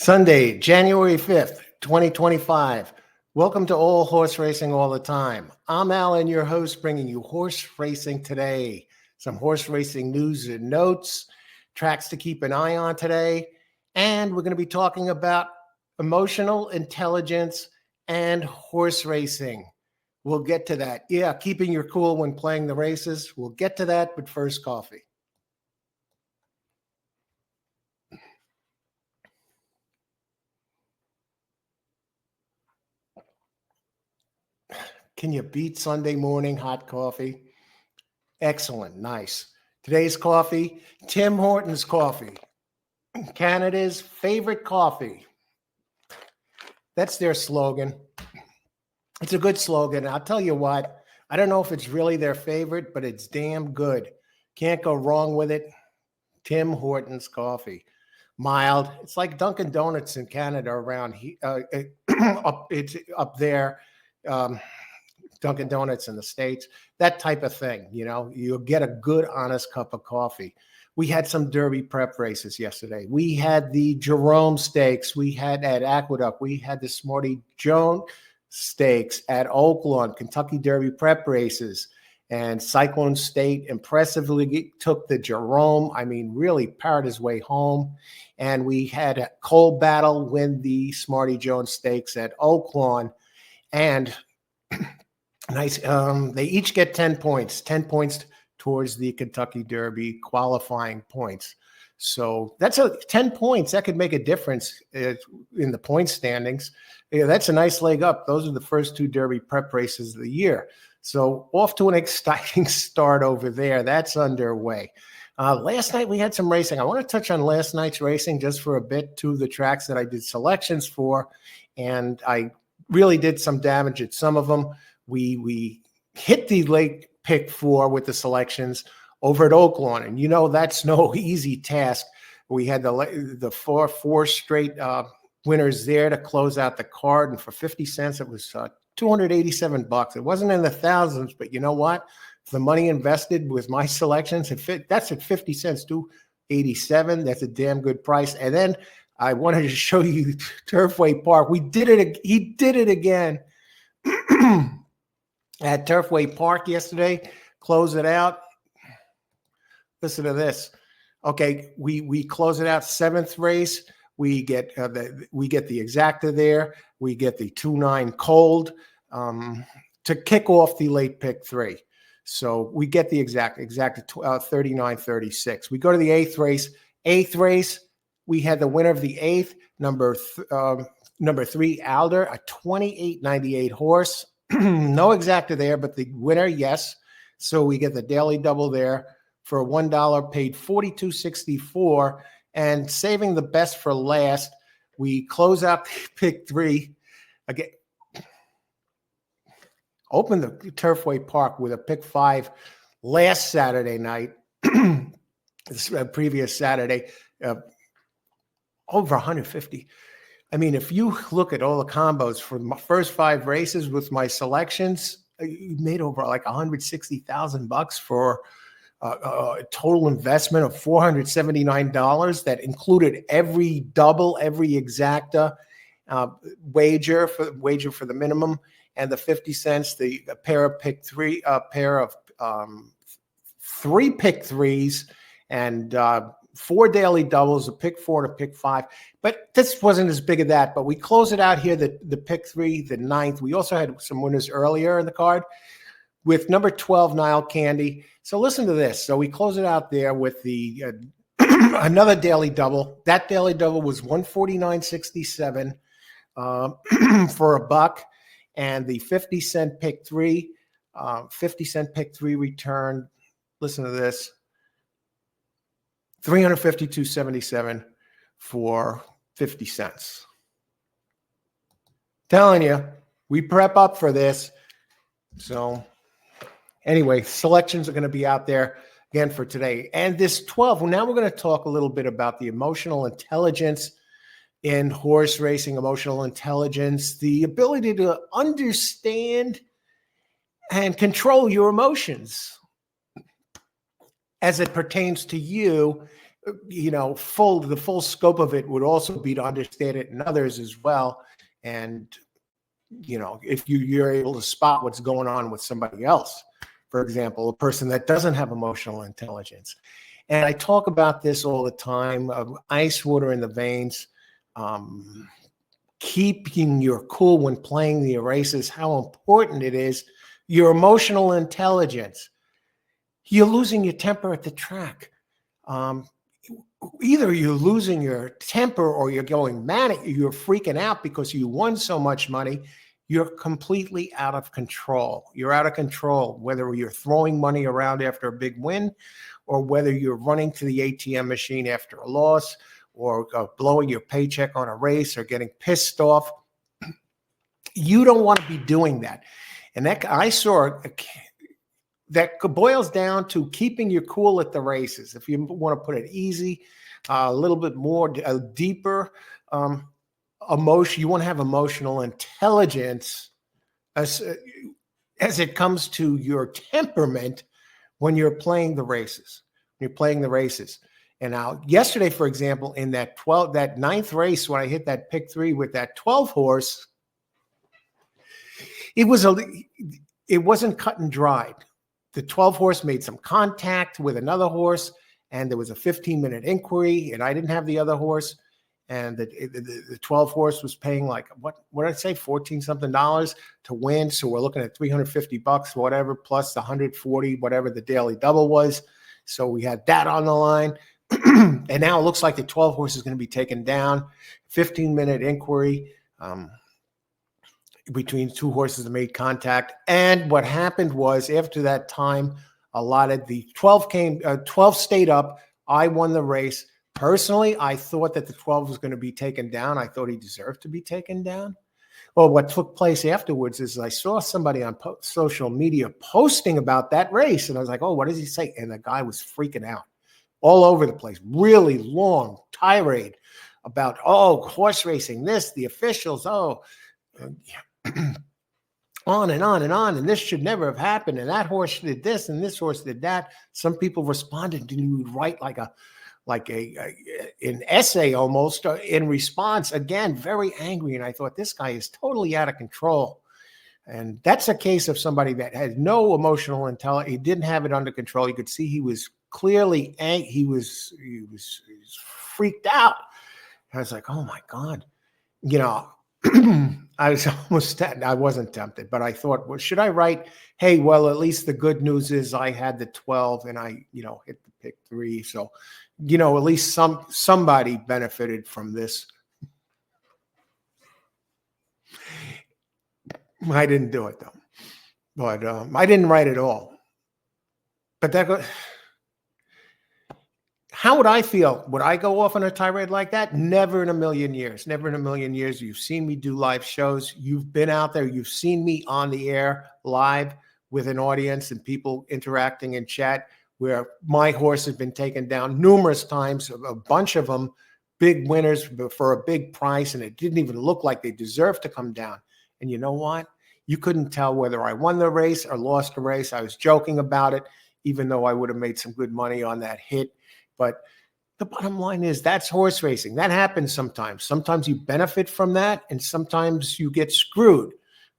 Sunday, January 5th, 2025. Welcome to All Horse Racing All the Time. I'm Alan, your host, bringing you horse racing today. Some horse racing news and notes, tracks to keep an eye on today, and we're going to be talking about emotional intelligence and horse racing. We'll get to that. Yeah, keeping your cool when playing the races. We'll get to that, but first, coffee. Can you beat Sunday morning hot coffee? Excellent. Nice. Today's coffee, Tim Hortons coffee, Canada's favorite coffee. That's their slogan. It's a good slogan. I'll tell you what, I don't know if it's really their favorite, but it's damn good. Can't go wrong with it. Tim Hortons coffee. Mild. It's like Dunkin' Donuts in Canada around here. It's up there. Dunkin' Donuts in the States, that type of thing. You know, you'll get a good, honest cup of coffee. We had some Derby prep races yesterday. We had the Jerome Stakes. We had at Aqueduct. We had the Smarty Jones Stakes at Oaklawn, Kentucky Derby prep races. And Cyclone State impressively took the Jerome. I mean, really powered his way home. And we had a Cole Battle win the Smarty Jones Stakes at Oaklawn. And nice. They each get 10 points towards the Kentucky Derby qualifying points. So that's 10 points. That could make a difference in the point standings. Yeah, that's a nice leg up. Those are the first two Derby prep races of the year. So off to an exciting start over there. That's underway. Last night we had some racing. I want to touch on last night's racing just for a bit. Two of the tracks that I did selections for, and I really did some damage at some of them. We hit the late pick 4 with the selections over at Oaklawn, and you know that's no easy task. We had the four straight winners there to close out the card, and for 50 cents, it was $287. It wasn't in the thousands, but you know what? The money invested with my selections, that's at 50 cents, $287. That's a damn good price. And then I wanted to show you Turfway Park. He did it again. At Turfway Park yesterday, close it out. Listen to this. Okay, we close it out. 7th race. We get the exacta there. We get the 2-9 cold to kick off the late pick 3. So we get the exacta 39-36. We go to the 8th race. 8th race, we had the winner of the 8th, number 3 Alder, a 28.98 horse. No exacta there, but the winner, yes. So we get the daily double there for $1, paid $42.64. And saving the best for last, we close out pick 3 again. Opened the Turfway Park with a pick 5 last Saturday night, this previous Saturday, over 150. I mean, if you look at all the combos for my first 5 races with my selections, you made over like $160,000 for a total investment of $479 that included every double, every exacta wager for the minimum, and the 50 cents, the pair of pick 3, pair of 3 pick 3s, and 4 daily doubles, a pick 4 and a pick 5. But this wasn't as big of that. But we close it out here, the pick 3, the 9th. We also had some winners earlier in the card with number 12, Nile Candy. So listen to this. So we close it out there with the another daily double. That daily double was $149.67 for $1. And the 50 cent pick 3, 50 cent pick 3 return. Listen to this. $352.77 for 50 cents. Telling you, we prep up for this. So anyway, selections are going to be out there again for today. And this 12, well, now we're going to talk a little bit about the emotional intelligence in horse racing, emotional intelligence, the ability to understand and control your emotions as it pertains to you the full scope of it would also be to understand it in others as well. And, if you're able to spot what's going on with somebody else, for example, a person that doesn't have emotional intelligence. And I talk about this all the time of ice water in the veins, keeping your cool when playing the races, how important it is. Your emotional intelligence. You're losing your temper at the track. Either you're losing your temper or you're going manic. You're freaking out because you won so much money. You're completely out of control. You're out of control, whether you're throwing money around after a big win or whether you're running to the ATM machine after a loss or blowing your paycheck on a race or getting pissed off. You don't want to be doing that. And that I saw that boils down to keeping your cool at the races. If you want to put it easy, a little bit more deeper emotion, you want to have emotional intelligence as it comes to your temperament when you're playing the races. And now, yesterday, for example, in that ninth race, when I hit that pick 3 with that 12 horse, it wasn't cut and dried. The 12 horse made some contact with another horse, and there was a 15-minute inquiry, and I didn't have the other horse. And the 12 horse was paying like, what did I say, $14-something to win. So we're looking at $350, whatever, plus the 140, whatever the daily double was. So we had that on the line. And now it looks like the 12 horse is going to be taken down. 15-minute inquiry between 2 horses that made contact. And what happened was, after that time allotted, the 12 stayed up. I won the race. Personally, I thought that the 12 was going to be taken down. I thought he deserved to be taken down. Well, what took place afterwards is I saw somebody on social media posting about that race. And I was like, oh, what does he say? And the guy was freaking out all over the place. Really long tirade about, horse racing, this, the officials, on and on and on. And this should never have happened. And that horse did this and this horse did that. Some people responded, and you would write like an essay almost in response. Again, very angry. And I thought, this guy is totally out of control. And that's a case of somebody that has no emotional intelligence. He didn't have it under control. You could see he was clearly angry. He was freaked out. I was like, oh my God. I wasn't tempted, but I thought, well, should I write, hey, well, at least the good news is I had the 12 and I, hit the pick 3. So, at least somebody benefited from this. I didn't do it though, but I didn't write it all. But how would I feel? Would I go off on a tirade like that? Never in a million years. Never in a million years. You've seen me do live shows. You've been out there. You've seen me on the air live with an audience and people interacting in chat, where my horse has been taken down numerous times, a bunch of them, big winners for a big price, and it didn't even look like they deserved to come down. And you know what? You couldn't tell whether I won the race or lost the race. I was joking about it, even though I would have made some good money on that hit. But the bottom line is, that's horse racing. That happens sometimes. Sometimes you benefit from that, and sometimes you get screwed.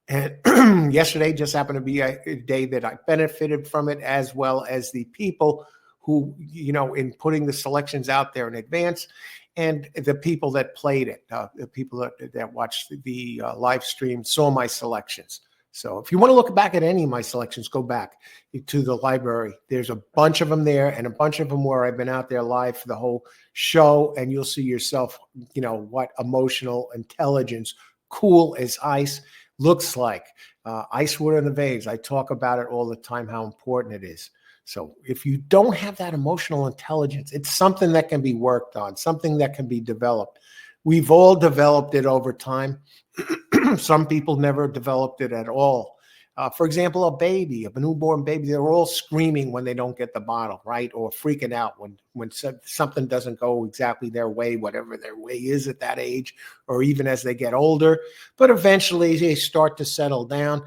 And yesterday just happened to be a day that I benefited from it, as well as the people who, in putting the selections out there in advance, and the people that played it, the people that watched the live stream saw my selections. So if you want to look back at any of my selections, go back to the library. There's a bunch of them there, and a bunch of them where I've been out there live for the whole show, and you'll see yourself, what emotional intelligence, cool as ice, looks like. Ice water in the veins. I talk about it all the time, how important it is. So if you don't have that emotional intelligence, it's something that can be worked on, something that can be developed. We've all developed it over time. Some people never developed it at all. For example, a newborn baby, they're all screaming when they don't get the bottle, right? Or freaking out when something doesn't go exactly their way, whatever their way is at that age, or even as they get older. But eventually they start to settle down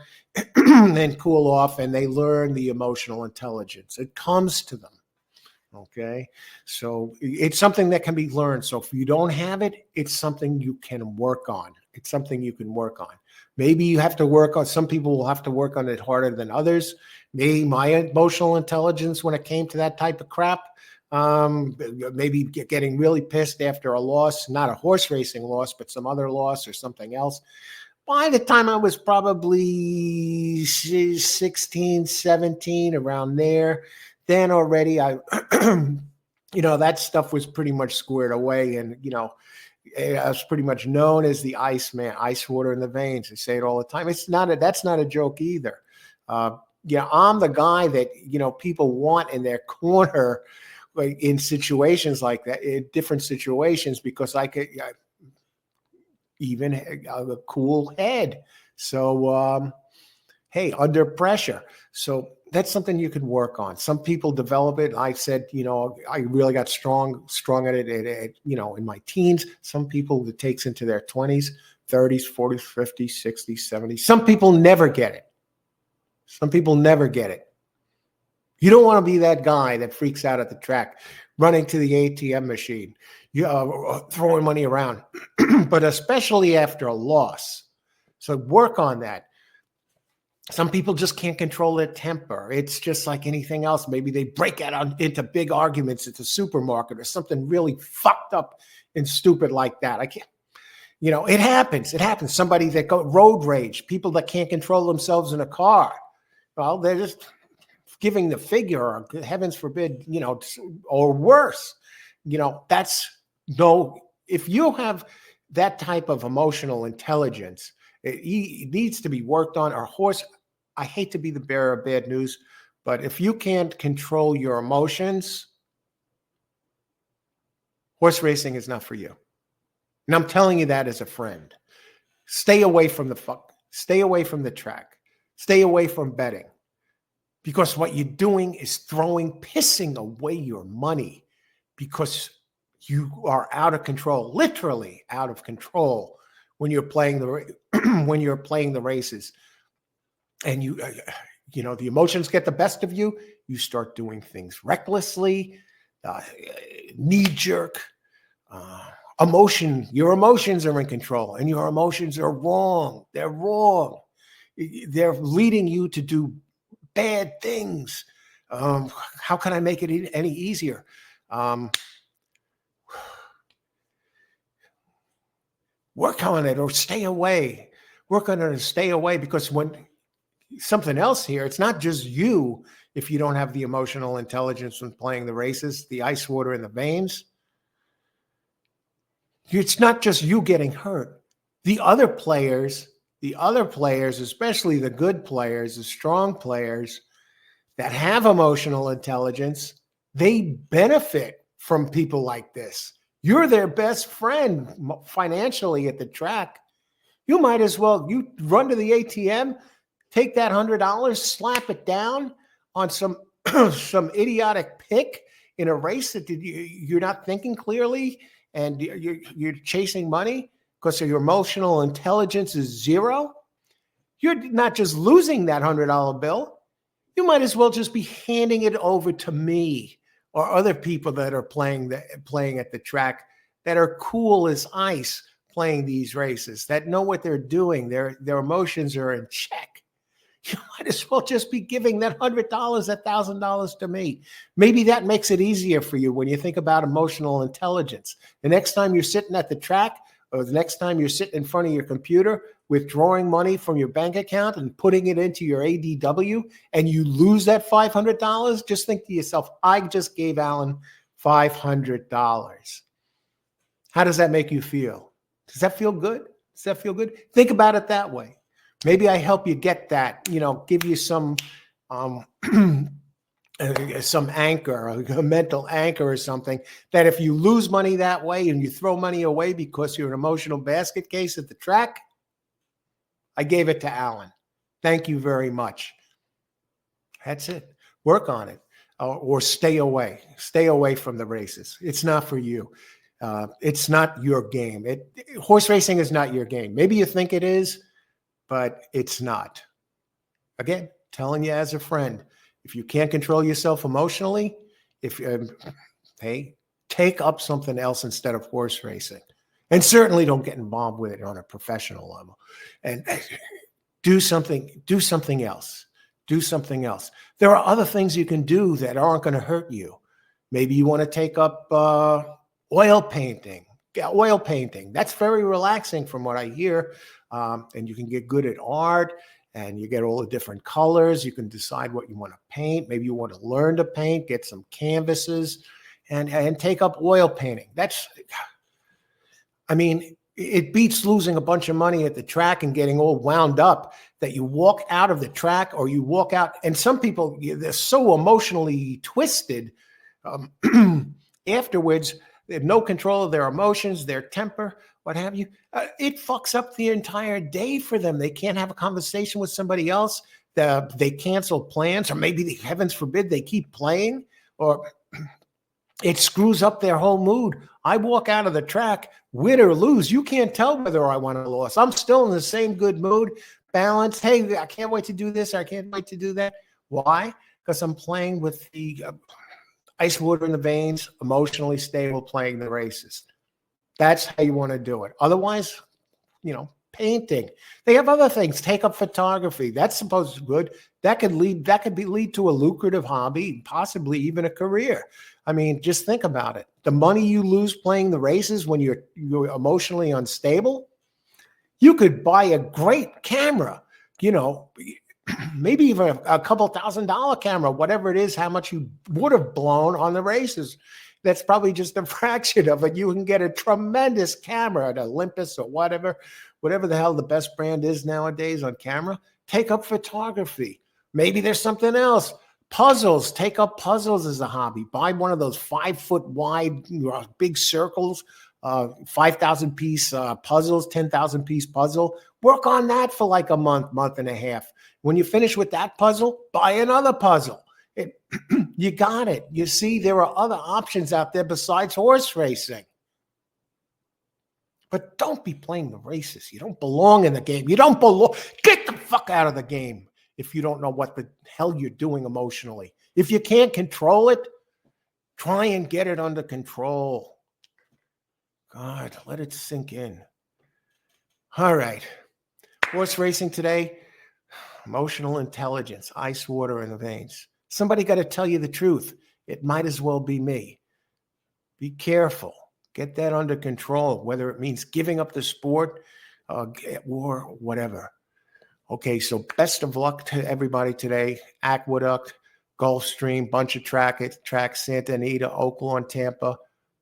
and cool off, and they learn the emotional intelligence. It comes to them. Okay. So it's something that can be learned. So if you don't have it, it's something you can work on. It's something you can work on. Maybe you have to work on, some people will have to work on it harder than others. Me, my emotional intelligence when it came to that type of crap, maybe getting really pissed after a loss, not a horse racing loss, but some other loss or something else. By the time I was probably 16, 17, around there, then already that stuff was pretty much squared away. And, I was pretty much known as the Iceman, ice water in the veins. I say it all the time. That's not a joke either. I'm the guy that, people want in their corner in situations like that, in different situations, because I could even a cool head. So, hey, under pressure. So that's something you can work on. Some people develop it. I said, I really got strong at it, in my teens. Some people it takes into their 20s, 30s, 40s, 50s, 60s, 70s. Some people never get it. You don't want to be that guy that freaks out at the track, running to the ATM machine, throwing money around, but especially after a loss. So work on that. Some people just can't control their temper. It's just like anything else. Maybe they break out into big arguments at the supermarket or something really fucked up and stupid like that. I can't, it happens. It happens. Somebody that go road rage, people that can't control themselves in a car. Well, they're just giving the figure, or heavens forbid, or worse. If you have that type of emotional intelligence, it needs to be worked on. Our horse, I hate to be the bearer of bad news, but if you can't control your emotions, horse racing is not for you. And I'm telling you that as a friend. Stay away from the track. Stay away from betting. Because what you're doing is pissing away your money, because you are out of control, literally out of control when you're playing the races, and the emotions get the best of you. You start doing things recklessly, knee jerk, emotion. Your emotions are in control, and your emotions are wrong. They're wrong. They're leading you to do bad things. How can I make it any easier? Work on it, or stay away. Work on it and stay away, because when something else here, it's not just you. If you don't have the emotional intelligence when playing the races, the ice water in the veins, it's not just you getting hurt. The other players, especially the good players, the strong players that have emotional intelligence, they benefit from people like this. You're their best friend financially at the track. You might as well, you run to the ATM, take that $100, slap it down on some idiotic pick in a race that you're not thinking clearly, and you're chasing money because your emotional intelligence is zero. You're not just losing that $100 bill. You might as well just be handing it over to me or other people that are playing at the track, that are cool as ice, playing these races, that know what they're doing. Their emotions are in check. You might as well just be giving that $100, $1,000 to me. Maybe that makes it easier for you when you think about emotional intelligence. The next time you're sitting at the track, or the next time you're sitting in front of your computer, withdrawing money from your bank account and putting it into your ADW, and you lose that $500, just think to yourself, I just gave Alan $500. How does that make you feel? Does that feel good? Think about it that way. Maybe I help you get that, give you some anchor, a mental anchor or something, that if you lose money that way and you throw money away because you're an emotional basket case at the track, I gave it to Alan. Thank you very much. That's it. Work on it, or stay away. Stay away from the races. It's not for you. It's not your game. Horse racing is not your game. Maybe you think it is, but it's not. Again, telling you as a friend, if you can't control yourself emotionally, if hey, take up something else instead of horse racing, and certainly don't get involved with it on a professional level. And do something else. Do something else. There are other things you can do that aren't going to hurt you. Maybe you want to take up oil painting. Yeah, oil painting. That's very relaxing from what I hear. And you can get good at art, and you get all the different colors. You can decide what you want to paint. Maybe you want to learn to paint, get some canvases, and take up oil painting. I mean, it beats losing a bunch of money at the track and getting all wound up that you walk out of the track, or you walk out. And some people, they're so emotionally twisted afterwards. They have no control of their emotions, their temper, what have you. It fucks up the entire day for them. They can't have a conversation with somebody else. They cancel plans, or maybe, heavens forbid, they keep playing, or it screws up their whole mood. I walk out of the track, win or lose. You can't tell whether I won or lost. I'm still in the same good mood, balanced. Hey, I can't wait to do this. I can't wait to do that. Why? Because I'm playing with the ice water in the veins, emotionally stable, playing the races. That's how you want to do it. Otherwise, painting. They have other things. Take up photography. That's supposed to be good. That could lead to a lucrative hobby, possibly even a career. I mean, just think about it. The money you lose playing the races when you're emotionally unstable, you could buy a great camera, maybe even a couple $1,000 camera, whatever it is, how much you would have blown on the races. That's probably just a fraction of it. You can get a tremendous camera at Olympus or whatever the hell the best brand is nowadays on camera. Take up photography. Maybe there's something else. Puzzles. Take up puzzles as a hobby. Buy one of those 5-foot wide big circles, 5,000 piece puzzles, 10,000 piece puzzle. Work on that for like a month and a half. When you finish with that puzzle, buy another puzzle. You got it. You see, there are other options out there besides horse racing. But don't be playing the races. You don't belong in the game. You don't belong. Get the fuck out of the game if you don't know what the hell you're doing emotionally. If you can't control it, try and get it under control. God, let it sink in. All right. Horse racing today, emotional intelligence, ice water in the veins. Somebody got to tell you the truth. It might as well be me. Be careful. Get that under control, whether it means giving up the sport or whatever. Okay, so best of luck to everybody today. Aqueduct, Gulfstream, bunch of tracks, Santa Anita, Oaklawn, Tampa,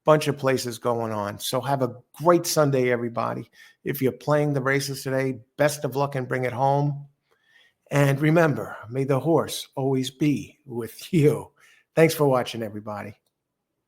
bunch of places going on. So have a great Sunday, everybody. If you're playing the races today, best of luck and bring it home. And remember, may the horse always be with you. Thanks for watching, everybody.